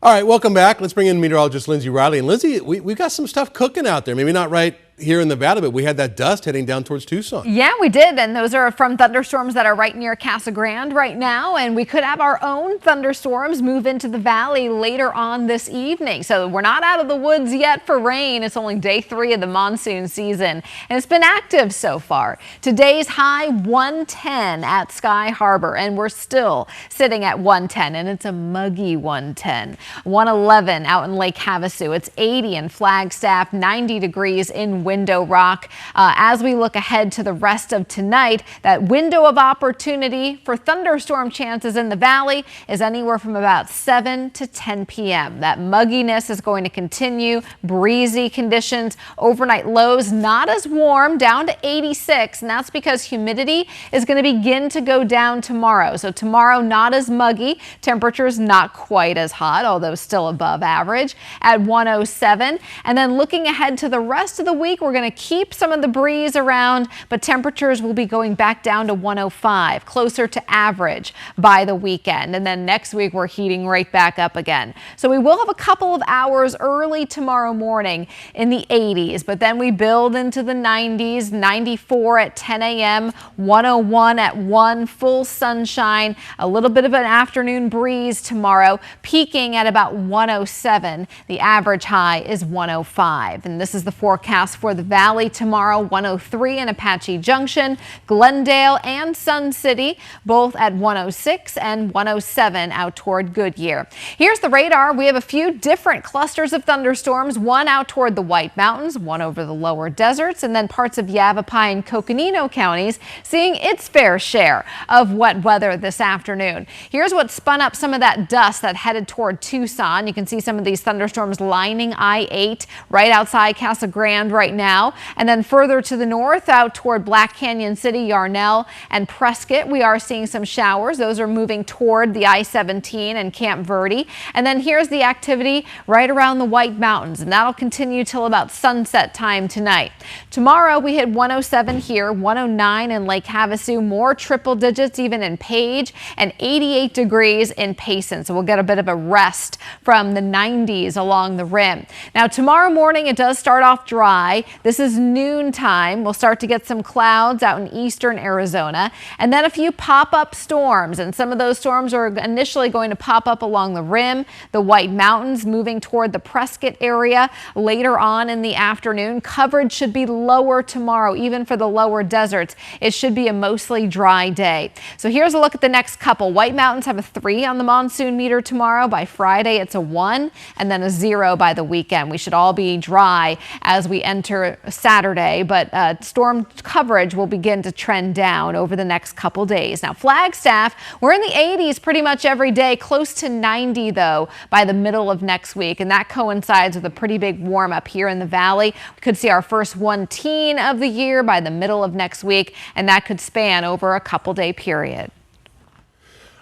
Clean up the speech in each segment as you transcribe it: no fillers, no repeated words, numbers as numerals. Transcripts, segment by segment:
All right, welcome back. Let's bring in meteorologist Lindsay Riley. And Lindsay, we've got some stuff cooking out there. Maybe not right here in Nevada, but we had that dust heading down towards Tucson. Yeah, we did. And those are from thunderstorms that are right near Casa Grande right now. And we could have our own thunderstorms move into the valley later on this evening. So we're not out of the woods yet for rain. It's only day 3 of the monsoon season. And it's been active so far. Today's high 110 at Sky Harbor. And we're still sitting at 110. And it's a muggy 110. 111 out in Lake Havasu. It's 80 in Flagstaff, 90 degrees in Window Rock. As we look ahead to the rest of tonight, that window of opportunity for thunderstorm chances in the valley is anywhere from about 7 to 10 p.m. That mugginess is going to continue. Breezy conditions. Overnight lows not as warm, down to 86, and that's because humidity is going to begin to go down tomorrow. So tomorrow not as muggy. Temperatures not quite as hot, although still above average at 107. And then looking ahead to the rest of the week, we're going to keep some of the breeze around, but temperatures will be going back down to 105, closer to average by the weekend. And then next week, we're heating right back up again. So we will have a couple of hours early tomorrow morning in the 80s, but then we build into the 90s, 94 at 10 a.m., 101 at 1, full sunshine, a little bit of an afternoon breeze tomorrow, peaking at about 107. The average high is 105. And this is the forecast for the valley tomorrow. 103 in Apache Junction, Glendale and Sun City, both at 106 and 107 out toward Goodyear. Here's the radar. We have a few different clusters of thunderstorms, one out toward the White Mountains, one over the lower deserts, and then parts of Yavapai and Coconino counties seeing its fair share of wet weather this afternoon. Here's what spun up some of that dust that headed toward Tucson. You can see some of these thunderstorms lining I-8 right outside Casa Grande right now. And then further to the north out toward Black Canyon City, Yarnell and Prescott, we are seeing some showers. Those are moving toward the I-17 and Camp Verde. And then here's the activity right around the White Mountains, and that'll continue till about sunset time tonight. Tomorrow we hit 107 here, 109 in Lake Havasu, more triple digits even in Page, and 88 degrees in Payson. So we'll get a bit of a rest from the 90s along the rim. Now tomorrow morning it does start off dry. This is noon time. We'll start to get some clouds out in eastern Arizona, and then a few pop-up storms, and some of those storms are initially going to pop up along the rim, the White Mountains, moving toward the Prescott area later on in the afternoon. Coverage should be lower tomorrow, even for the lower deserts. It should be a mostly dry day. So here's a look at the next couple. White Mountains have a 3 on the monsoon meter tomorrow. By Friday it's a 1 and then a 0 by the weekend. We should all be dry as we enter Saturday, but storm coverage will begin to trend down over the next couple days. Now Flagstaff, we're in the 80s pretty much every day, close to 90 though by the middle of next week, and that coincides with a pretty big warm up here in the valley. We could see our first 1-teen of the year by the middle of next week, and that could span over a couple day period.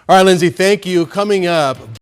All right, Lindsay, thank you. Coming up.